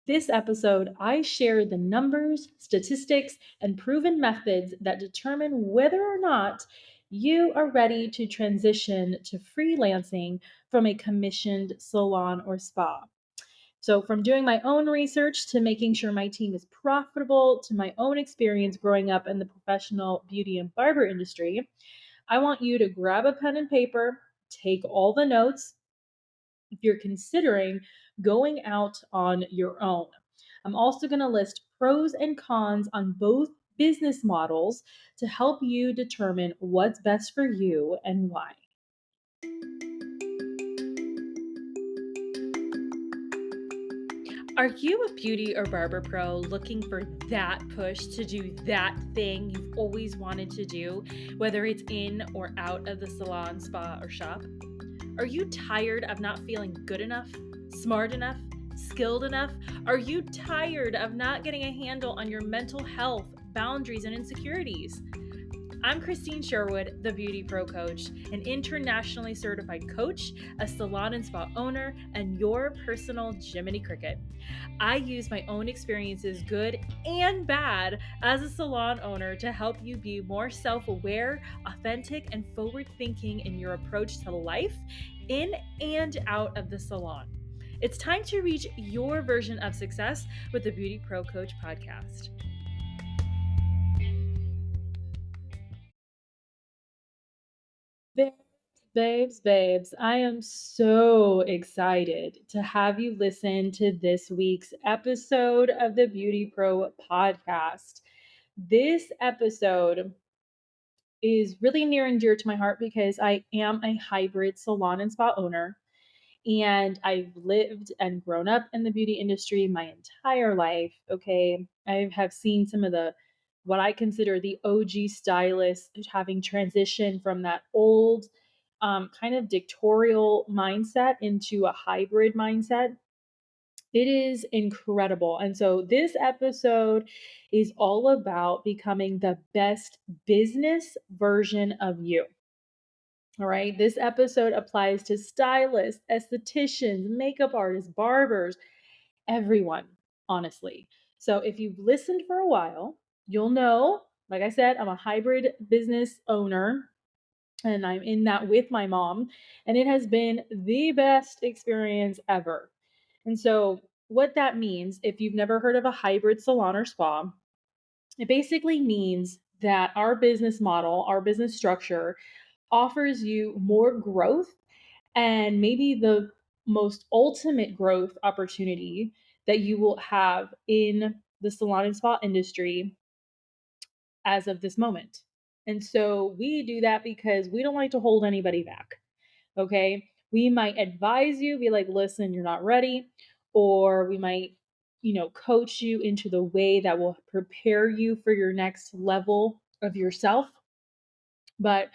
This episode, I share the numbers, statistics, and proven methods that determine whether or not you are ready to transition to freelancing from a commissioned salon or spa. So, from doing my own research to making sure my team is profitable to my own experience growing up in the professional beauty and barber industry, I want you to grab a pen and paper, take all the notes if you're considering going out on your own. I'm also going to list pros and cons on both business models to help you determine what's best for you and why. Are you a beauty or barber pro looking for that push to do that thing you've always wanted to do, whether it's in or out of the salon, spa, or shop? Are you tired of not feeling good enough, smart enough, skilled enough? Are you tired of not getting a handle on your mental health, boundaries, and insecurities? I'm Christine Sherwood, the Beauty Pro Coach, an internationally certified coach, a salon and spa owner, and your personal Jiminy Cricket. I use my own experiences, good and bad, as a salon owner to help you be more self aware, authentic, and forward thinking in your approach to life, in and out of the salon. It's time to reach your version of success with the Beauty Pro Coach podcast. Babes, I am so excited to have you listen to this week's episode of the Beauty Pro podcast. This episode is really near and dear to my heart because I am a hybrid salon and spa owner. And I've lived and grown up in the beauty industry my entire life. Okay. I have seen some of what I consider the OG stylists having transitioned from that old kind of dictatorial mindset into a hybrid mindset. It is incredible. And so this episode is all about becoming the best business version of you. All right. This episode applies to stylists, estheticians, makeup artists, barbers, everyone, honestly. So if you've listened for a while, you'll know, like I said, I'm a hybrid business owner and I'm in that with my mom. And it has been the best experience ever. And so, what that means, if you've never heard of a hybrid salon or spa, it basically means that our business model, our business structure offers you more growth and maybe the most ultimate growth opportunity that you will have in the salon and spa industry as of this moment. And so we do that because we don't like to hold anybody back. Okay. We might advise you, be like, listen, you're not ready. Or we might, coach you into the way that will prepare you for your next level of yourself. But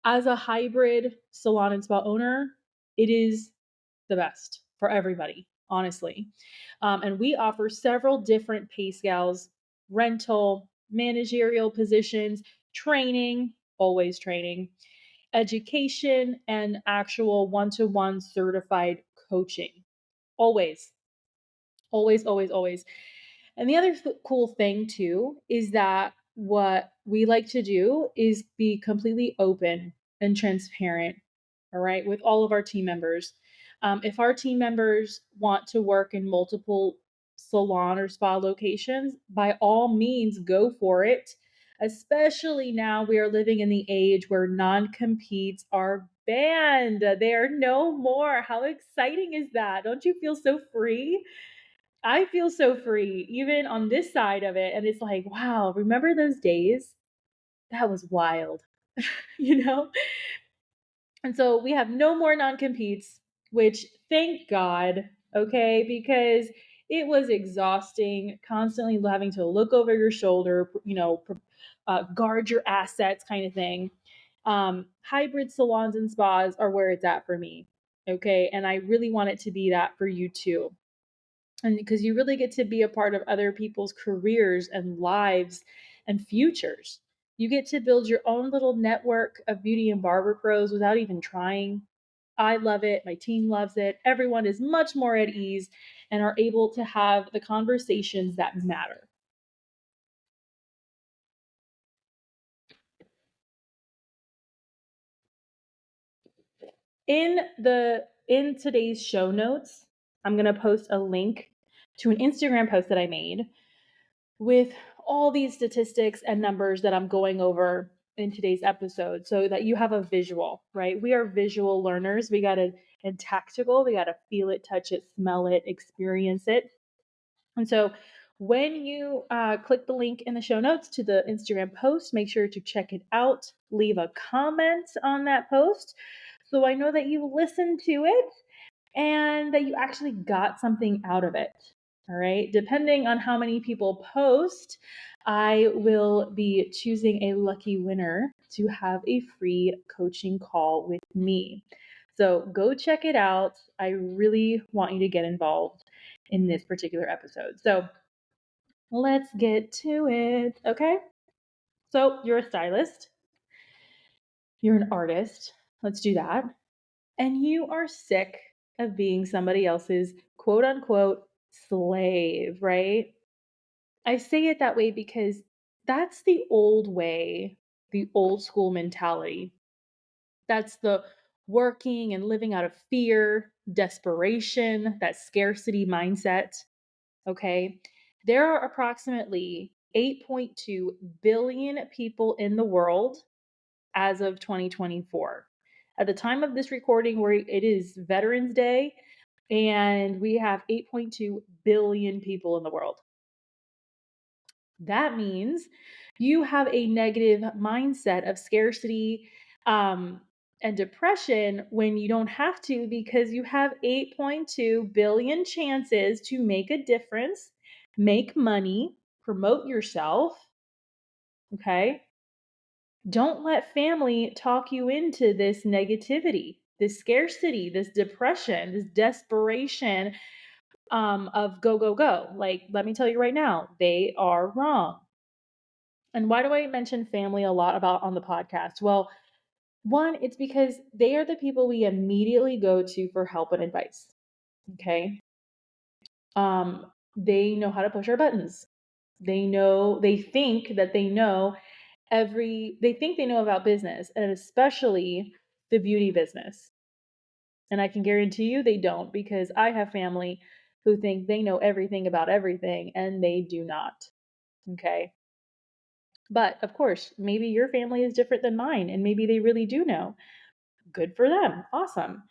as a hybrid salon and spa owner, it is the best for everybody, honestly. And we offer several different pay scales: rental, managerial positions, training, always training, education, and actual one to one certified coaching. Always, always, always, always. And the other cool thing too is that what we like to do is be completely open and transparent, all right, with all of our team members. If our team members want to work in multiple salon or spa locations, by all means, go for it. Especially now we are living in the age where non competes are banned. They are no more. How exciting is that? Don't you feel so free? I feel so free, even on this side of it. And it's like, wow, remember those days? That was wild, you know? And so we have no more non competes, which thank God, okay, because it was exhausting, constantly having to look over your shoulder, guard your assets kind of thing. Hybrid salons and spas are where it's at for me, okay? And I really want it to be that for you too. And because you really get to be a part of other people's careers and lives and futures. You get to build your own little network of beauty and barber pros without even trying. I love it. My team loves it. Everyone is much more at ease and are able to have the conversations that matter. In today's show notes, I'm going to post a link to an Instagram post that I made with all these statistics and numbers that I'm going over in today's episode so that you have a visual, right? We are visual learners. We got to, and tactical, we got to feel it, touch it, smell it, experience it. And so when you click the link in the show notes to the Instagram post, make sure to check it out. Leave a comment on that post so I know that you listened to it and that you actually got something out of it. All right. Depending on how many people post, I will be choosing a lucky winner to have a free coaching call with me. So go check it out. I really want you to get involved in this particular episode. So let's get to it. Okay. So you're a stylist, you're an artist. Let's do that. And you are sick of being somebody else's quote unquote slave, right? I say it that way because that's the old way, the old school mentality. That's the working and living out of fear, desperation, that scarcity mindset. Okay. There are approximately 8.2 billion people in the world as of 2024. At the time of this recording, where it is Veterans Day, and we have 8.2 billion people in the world. That means you have a negative mindset of scarcity and depression when you don't have to, because you have 8.2 billion chances to make a difference, make money, promote yourself. Okay. Don't let family talk you into this negativity, this scarcity, this depression, this desperation of go, go, go. Like, let me tell you right now, they are wrong. And why do I mention family a lot about on the podcast? Well, one, it's because they are the people we immediately go to for help and advice. Okay. They know how to push our buttons. They think that they think they know about business, and especially the beauty business. And I can guarantee you they don't, because I have family who think they know everything about everything, and they do not. Okay. But of course, maybe your family is different than mine, and maybe they really do know. Good for them. Awesome.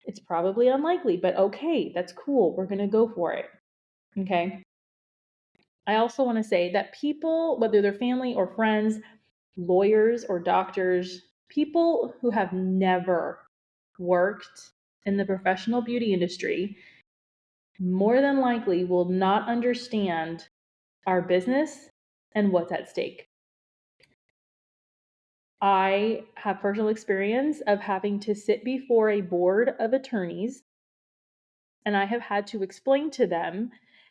It's probably unlikely, but okay, that's cool. We're going to go for it. Okay. I also want to say that people, whether they're family or friends, lawyers or doctors, people who have never worked in the professional beauty industry, more than likely will not understand our business and what's at stake. I have personal experience of having to sit before a board of attorneys, and I have had to explain to them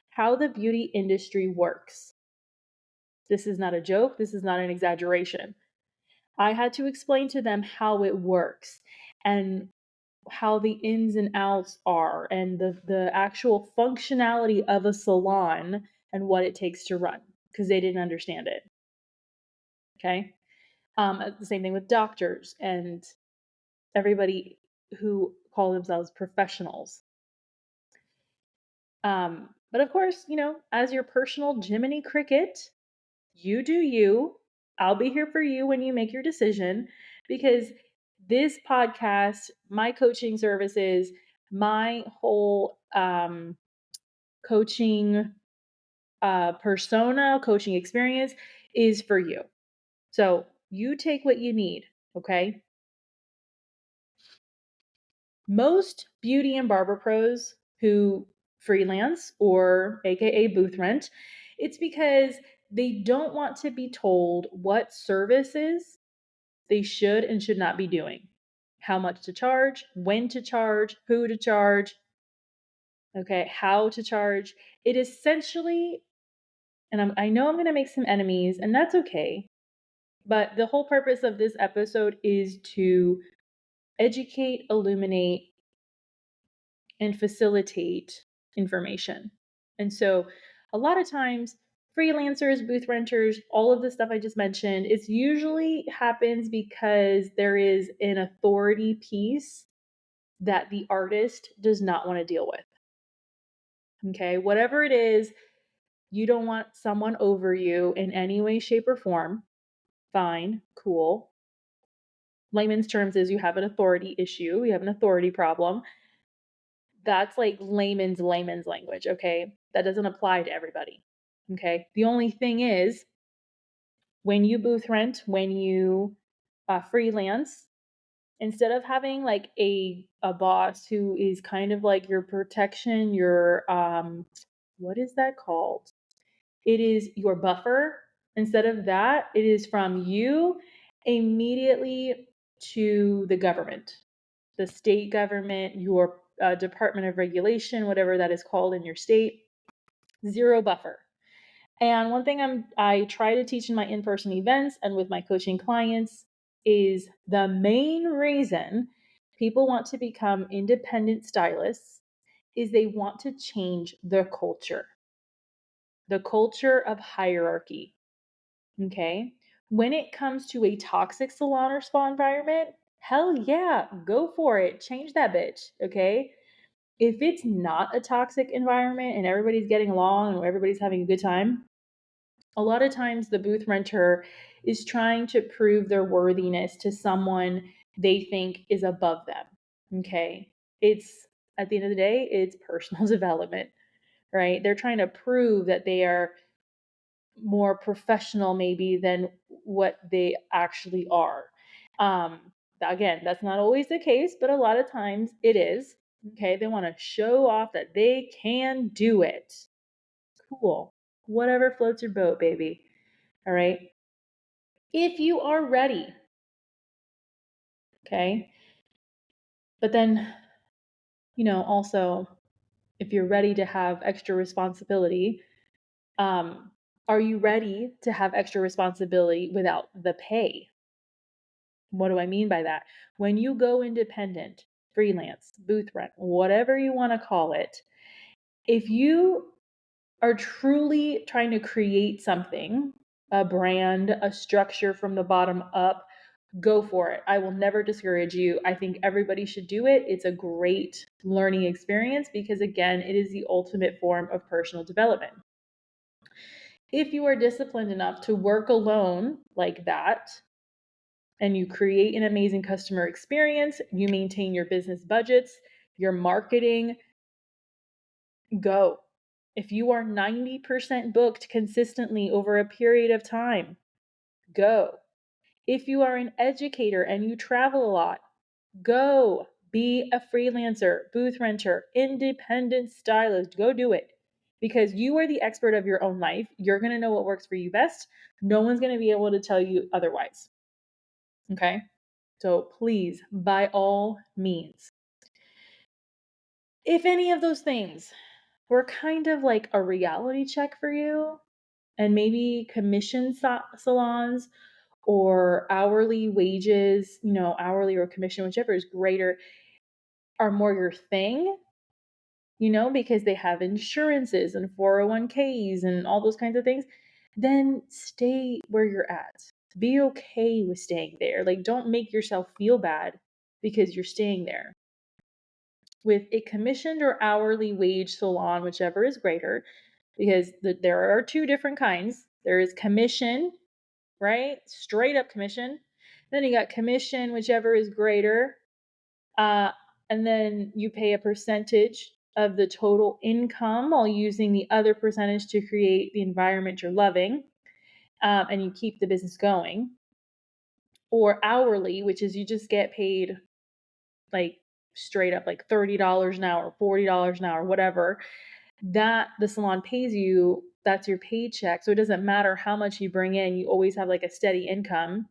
how the beauty industry works. This is not a joke. This is not an exaggeration. I had to explain to them how it works and how the ins and outs are, and the actual functionality of a salon and what it takes to run, because they didn't understand it. Okay. The same thing with doctors and everybody who call themselves professionals. But of course, as your personal Jiminy Cricket, you do you. I'll be here for you when you make your decision, because this podcast, my coaching services, my whole coaching persona, coaching experience is for you. So you take what you need, okay? Most beauty and barber pros who freelance or AKA booth rent, it's because they don't want to be told what services they should and should not be doing, how much to charge, when to charge, who to charge, okay, how to charge. It essentially, and I know I'm going to make some enemies, and that's okay. But the whole purpose of this episode is to educate, illuminate, and facilitate information. And so a lot of times, freelancers, booth renters, all of the stuff I just mentioned, it usually happens because there is an authority piece that the artist does not want to deal with. Okay, whatever it is, you don't want someone over you in any way, shape, or form. Fine, cool. Layman's terms is you have an authority issue, you have an authority problem. That's like layman's language, okay? That doesn't apply to everybody. Okay? The only thing is, when you booth rent, when you freelance, instead of having like a boss who is kind of like your protection, your what is that called? It is your buffer. Instead of that, it is from you immediately to the government, the state government, your Department of Regulation, whatever that is called in your state. Zero buffer. And one thing I try to teach in my in-person events and with my coaching clients is the main reason people want to become independent stylists is they want to change the culture of hierarchy. Okay? When it comes to a toxic salon or spa environment, hell yeah, go for it. Change that bitch. Okay? If it's not a toxic environment and everybody's getting along and everybody's having a good time, a lot of times the booth renter is trying to prove their worthiness to someone they think is above them. Okay? It's at the end of the day, it's personal development, right? They're trying to prove that they are more professional maybe than what they actually are. Again, that's not always the case, but a lot of times it is. Okay, they want to show off that they can do it. Cool. Whatever floats your boat, baby. All right. If you are ready, okay, but then, also, if you're ready to have extra responsibility, um, are you ready to have extra responsibility without the pay? What do I mean by that? When you go independent, freelance, booth rent, whatever you want to call it, if you are truly trying to create something, a brand, a structure from the bottom up, go for it. I will never discourage you. I think everybody should do it. It's a great learning experience because, again, it is the ultimate form of personal development. If you are disciplined enough to work alone like that, and you create an amazing customer experience, you maintain your business budgets, your marketing, go. If you are 90% booked consistently over a period of time, go. If you are an educator and you travel a lot, go. Be a freelancer, booth renter, independent stylist. Go do it because you are the expert of your own life. You're going to know what works for you best. No one's going to be able to tell you otherwise. Okay? So please, by all means, if any of those things were kind of like a reality check for you, and maybe commission salons or hourly wages, hourly or commission, whichever is greater, are more your thing, because they have insurances and 401ks and all those kinds of things, then stay where you're at. Be okay with staying there. Like, don't make yourself feel bad because you're staying there. With a commissioned or hourly wage salon, whichever is greater, because there are two different kinds. There is commission, right? Straight up commission. Then you got commission, whichever is greater. And then you pay a percentage of the total income while using the other percentage to create the environment you're loving. And you keep the business going. Or hourly, which is you just get paid like straight up like $30 an hour, $40 an hour, whatever, that the salon pays you, that's your paycheck. So it doesn't matter how much you bring in, you always have like a steady income.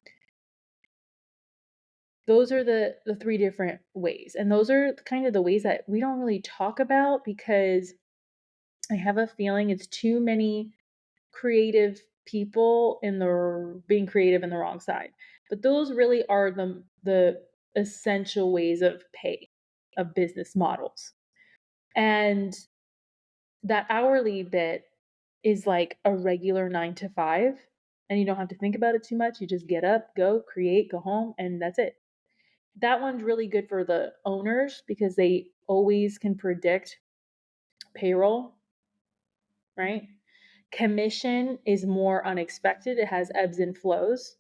Those are the three different ways. And those are kind of the ways that we don't really talk about because I have a feeling it's too many creative people being creative in the wrong side. But those really are the essential ways of pay, of business models. And that hourly bit is like a regular 9 to 5, and you don't have to think about it too much. You just get up, go create, go home, and that's it. That one's really good for the owners because they always can predict payroll, right? Commission is more unexpected, it has ebbs and flows.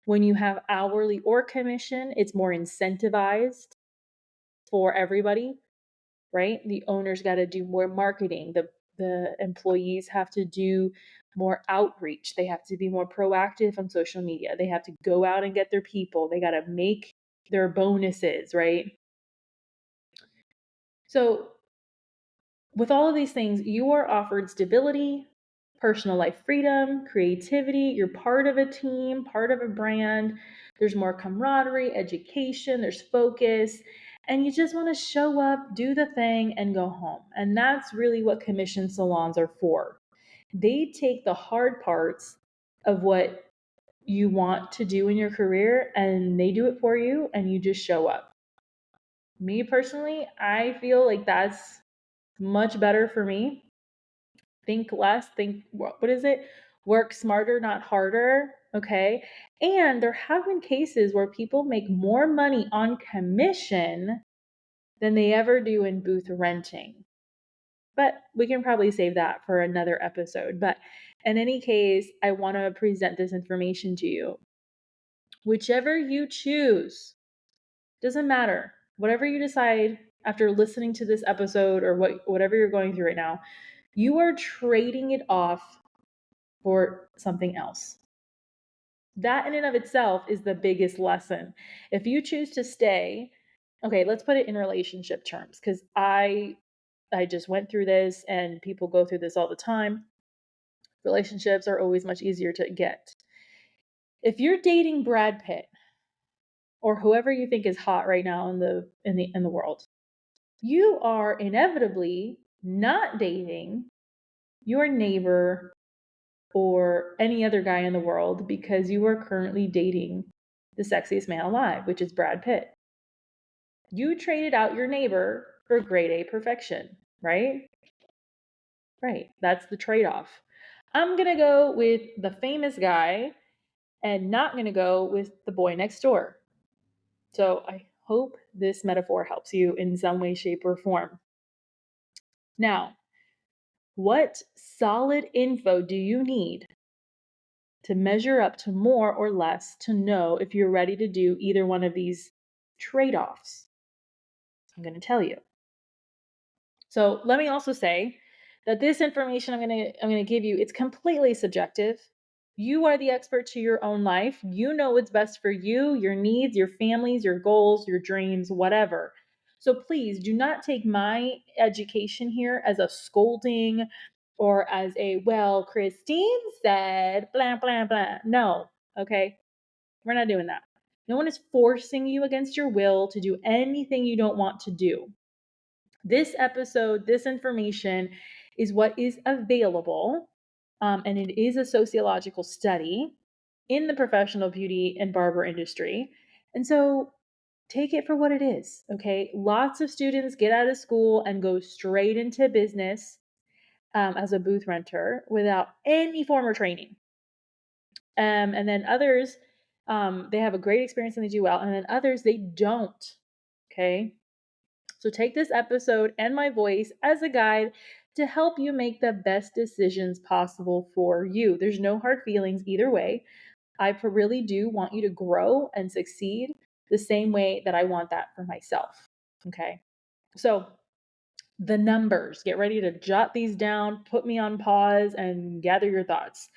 When you have hourly or commission, it's more incentivized for everybody, right? The owners got to do more marketing. The employees have to do more outreach. They have to be more proactive on social media. They have to go out and get their people. They got to make their bonuses, right? So, with all of these things, you are offered stability, personal life freedom, creativity. You're part of a team, part of a brand. There's more camaraderie, education, there's focus, and you just want to show up, do the thing, and go home. And that's really what commission salons are for. They take the hard parts of what you want to do in your career and they do it for you, and you just show up. Me personally, I feel like that's much better for me. Think less, what is it? Work smarter, not harder. Okay. And there have been cases where people make more money on commission than they ever do in booth renting. But we can probably save that for another episode. But in any case, I want to present this information to you. Whichever you choose, doesn't matter. Whatever you decide after listening to this episode or whatever you're going through right now, you are trading it off for something else. That in and of itself is the biggest lesson. If you choose to stay, okay, let's put it in relationship terms because I just went through this and people go through this all the time. Relationships are always much easier to get. If you're dating Brad Pitt or whoever you think is hot right now in the world, you are inevitably not dating your neighbor or any other guy in the world because you are currently dating the sexiest man alive, which is Brad Pitt. You traded out your neighbor for grade A perfection, right? Right. That's the trade off. I'm going to go with the famous guy and not going to go with the boy next door. So I hope this metaphor helps you in some way, shape, or form. Now, what solid info do you need to measure up to more or less to know if you're ready to do either one of these trade-offs? I'm going to tell you. So let me also say that this information I'm going to give you, it's completely subjective. You are the expert to your own life. You know what's best for you, your needs, your families, your goals, your dreams, whatever. So please do not take my education here as a scolding or as a, well, Christine said, blah, blah, blah. No, okay? We're not doing that. No one is forcing you against your will to do anything you don't want to do. This episode, this information is what is available, and it is a sociological study in the professional beauty and barber industry. And so take it for what it is, okay? Lots of students get out of school and go straight into business as a booth renter without any form of training. And then others, they have a great experience and they do well. And then others, they don't, okay? So take this episode and my voice as a guide to help you make the best decisions possible for you. There's no hard feelings either way. I really do want you to grow and succeed the same way that I want that for myself. Okay. So the numbers, get ready to jot these down, put me on pause, and gather your thoughts.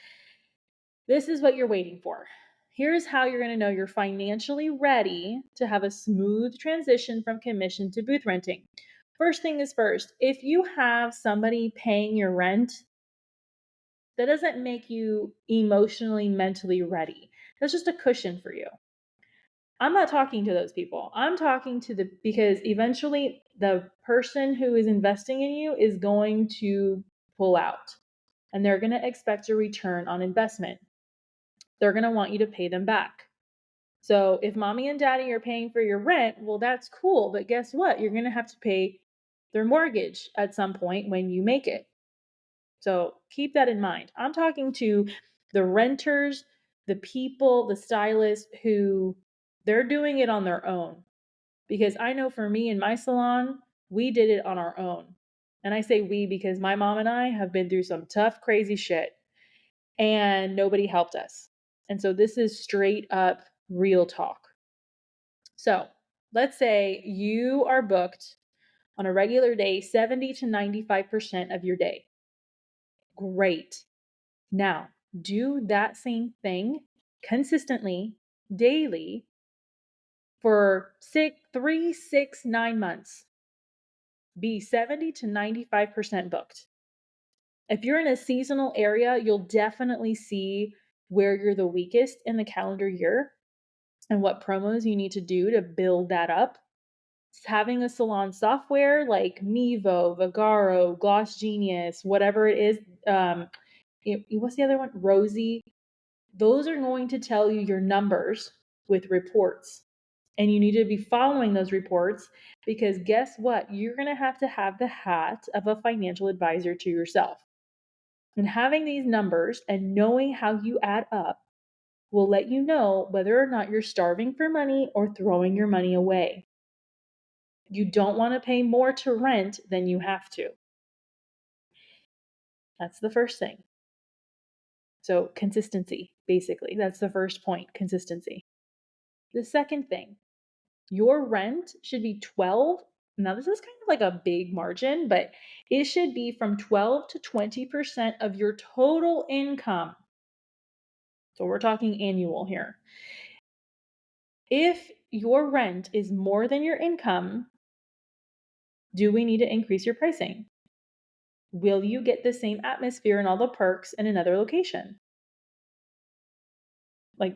This is what you're waiting for. Here's how you're going to know you're financially ready to have a smooth transition from commission to booth renting. First thing is first, if you have somebody paying your rent, that doesn't make you emotionally, mentally ready. That's just a cushion for you. I'm not talking to those people. I'm talking to because eventually the person who is investing in you is going to pull out and they're going to expect a return on investment. They're going to want you to pay them back. So if mommy and daddy are paying for your rent, well, that's cool. But guess what? You're going to have to pay their mortgage at some point when you make it. So keep that in mind. I'm talking to the renters, the people, the stylists who they're doing it on their own. Because I know for me in my salon, we did it on our own. And I say we because my mom and I have been through some tough, crazy shit and nobody helped us. And so this is straight up real talk. So let's say you are booked on a regular day 70 to 95% of your day. Great. Now, do that same thing consistently, daily, for 3, 6, 9 months. Be 70 to 95% booked. If you're in a seasonal area, you'll definitely see where you're the weakest in the calendar year and what promos you need to do to build that up. Having a salon software like Mevo, Vagaro, Gloss Genius, whatever it is, what's the other one? Rosie. Those are going to tell you your numbers with reports. And you need to be following those reports because guess what? You're going to have the hat of a financial advisor to yourself. And having these numbers and knowing how you add up will let you know whether or not you're starving for money or throwing your money away. You don't want to pay more to rent than you have to. That's the first thing. So, consistency, basically. That's the first point, consistency. The second thing, your rent should be 12. Now, this is kind of like a big margin, but it should be from 12 to 20% of your total income. So, we're talking annual here. If your rent is more than your income, do we need to increase your pricing? Will you get the same atmosphere and all the perks in another location? Like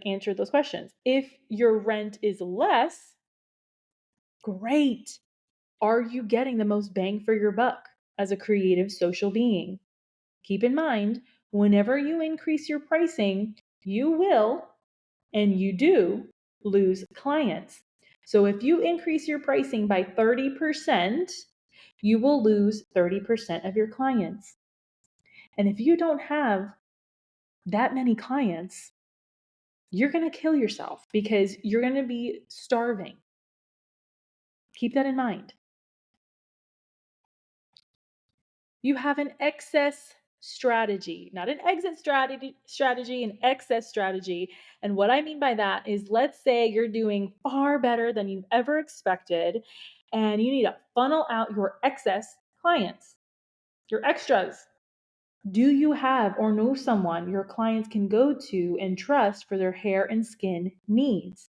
answer those questions. If your rent is less, great. Are you getting the most bang for your buck as a creative social being? Keep in mind, whenever you increase your pricing, you will and you do lose clients. So if you increase your pricing by 30%, you will lose 30% of your clients. And if you don't have that many clients, you're going to kill yourself because you're going to be starving. Keep that in mind. You have an excess strategy, not an exit strategy, an excess strategy. And what I mean by that is let's say you're doing far better than you've ever expected and you need to funnel out your excess clients, your extras. Do you have or know someone your clients can go to and trust for their hair and skin needs?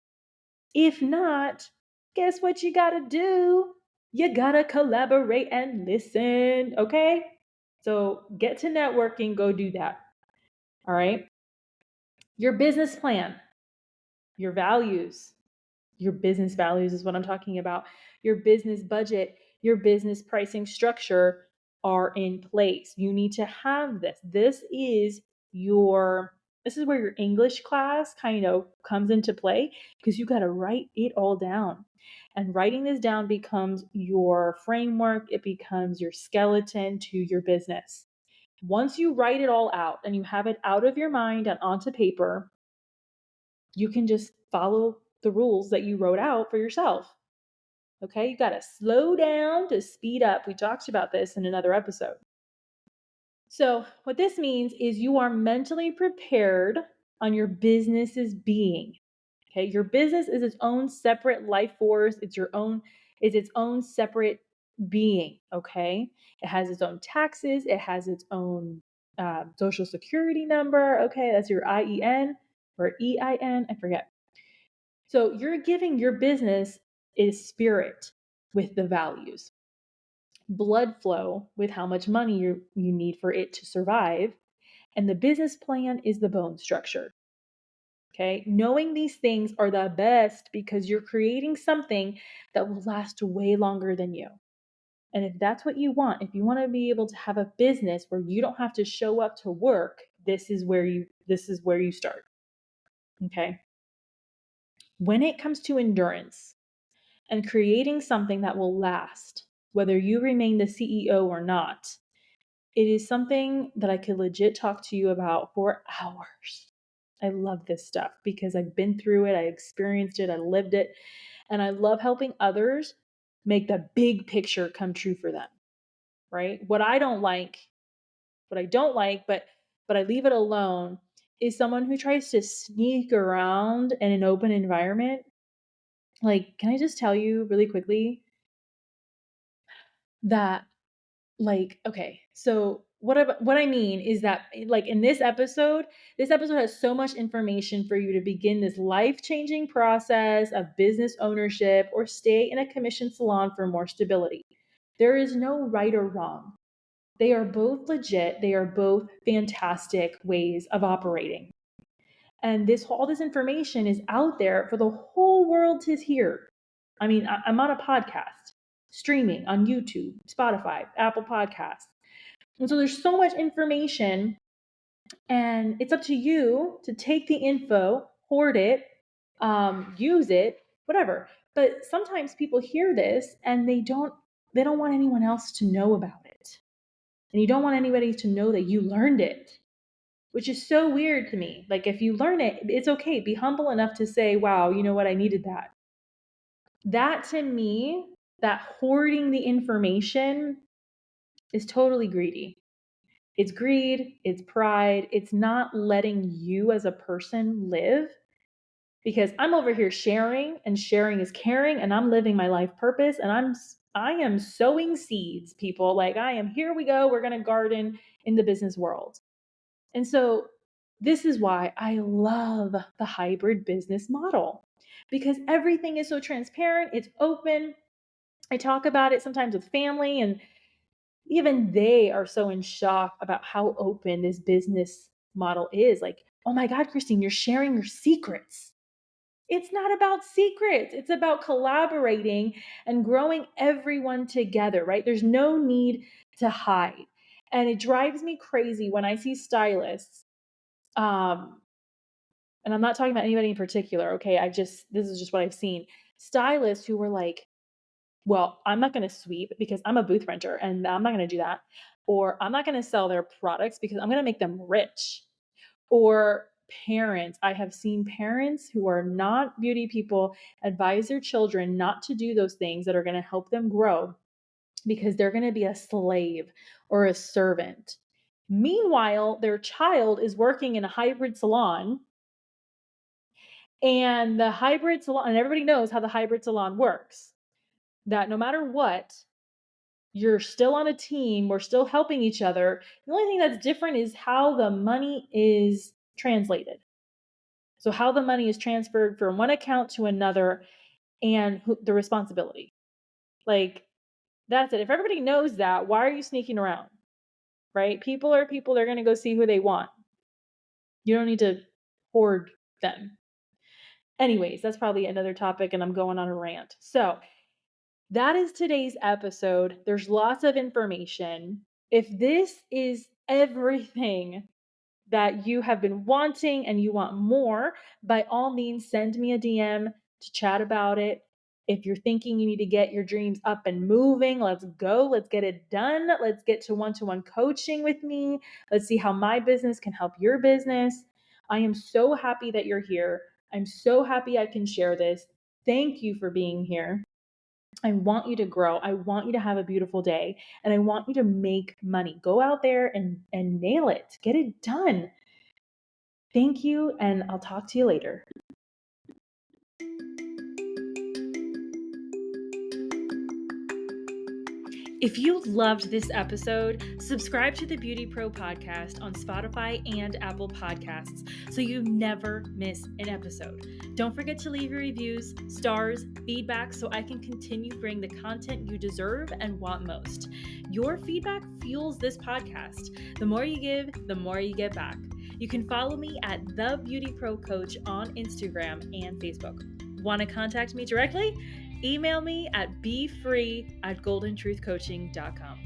If not, guess what you gotta do? You gotta collaborate and listen, okay? So get to networking, go do that. All right. Your business plan, your values, your business values is what I'm talking about. Your business budget, your business pricing structure are in place. You need to have this. This is where your English class kind of comes into play because you got to write it all down. And writing this down becomes your framework, it becomes your skeleton to your business. Once you write it all out and you have it out of your mind and onto paper, you can just follow the rules that you wrote out for yourself. Okay, you got to slow down to speed up. We talked about this in another episode. So, what this means is you are mentally prepared on your business's being. Okay, your business is its own separate life force, it's its own separate being. Okay, it has its own taxes, it has its own social security number. Okay, that's your IEN or EIN, I forget. So you're giving your business is spirit with the values, blood flow with how much money you need for it to survive, and the business plan is the bone structure. Okay, knowing these things are the best because you're creating something that will last way longer than you. And if that's what you want, if you want to be able to have a business where you don't have to show up to work, this is where you start. Okay? When it comes to endurance and creating something that will last, whether you remain the CEO or not, it is something that I could legit talk to you about for hours. I love this stuff because I've been through it, I experienced it, I lived it, and I love helping others make the big picture come true for them, right? What I don't like, but I leave it alone is someone who tries to sneak around in an open environment. Like, can I just tell you really quickly that okay, so what I mean is that like in this episode has so much information for you to begin this life-changing process of business ownership or stay in a commission salon for more stability. There is no right or wrong. They are both legit, they are both fantastic ways of operating. And all this information is out there for the whole world to hear. I mean, I'm on a podcast, streaming on YouTube, Spotify, Apple Podcasts. And so there's so much information, and it's up to you to take the info, hoard it, use it, whatever. But sometimes people hear this and they don't want anyone else to know about it. And you don't want anybody to know that you learned it, which is so weird to me. Like, if you learn it, it's okay. Be humble enough to say, wow, you know what? I needed that. That to me, that hoarding the information is totally greedy. It's greed, it's pride, it's not letting you as a person live, because I'm over here sharing, and sharing is caring, and I'm living my life purpose, and I am sowing seeds, people. Like, here we go, we're going to garden in the business world. And so this is why I love the hybrid business model, because everything is so transparent, it's open. I talk about it sometimes with family, and even they are so in shock about how open this business model is. Like, oh my God, Christine, you're sharing your secrets. It's not about secrets. It's about collaborating and growing everyone together, right? There's no need to hide. And it drives me crazy when I see stylists, and I'm not talking about anybody in particular, okay? This is just what I've seen. Stylists who were like, well, I'm not going to sweep because I'm a booth renter and I'm not going to do that. Or I'm not going to sell their products because I'm going to make them rich. Or parents, I have seen parents who are not beauty people advise their children not to do those things that are going to help them grow because they're going to be a slave or a servant. Meanwhile, their child is working in a hybrid salon, and everybody knows how the hybrid salon works. That no matter what, you're still on a team, we're still helping each other. The only thing that's different is how the money is translated. So how the money is transferred from one account to another, and the responsibility. Like, that's it. If everybody knows that, why are you sneaking around? Right? People are people, they're going to go see who they want. You don't need to hoard them. Anyways, that's probably another topic, and I'm going on a rant. So that is today's episode. There's lots of information. If this is everything that you have been wanting and you want more, by all means, send me a DM to chat about it. If you're thinking you need to get your dreams up and moving, let's go. Let's get it done. Let's get to one-to-one coaching with me. Let's see how my business can help your business. I am so happy that you're here. I'm so happy I can share this. Thank you for being here. I want you to grow. I want you to have a beautiful day, and I want you to make money. Go out there and nail it. Get it done. Thank you, and I'll talk to you later. If you loved this episode, subscribe to the BeautyPro podcast on Spotify and Apple Podcasts so you never miss an episode. Don't forget to leave your reviews, stars, feedback so I can continue bringing the content you deserve and want most. Your feedback fuels this podcast. The more you give, the more you get back. You can follow me at The BeautyPro Coach on Instagram and Facebook. Want to contact me directly? Email me at befree@goldentruthcoaching.com.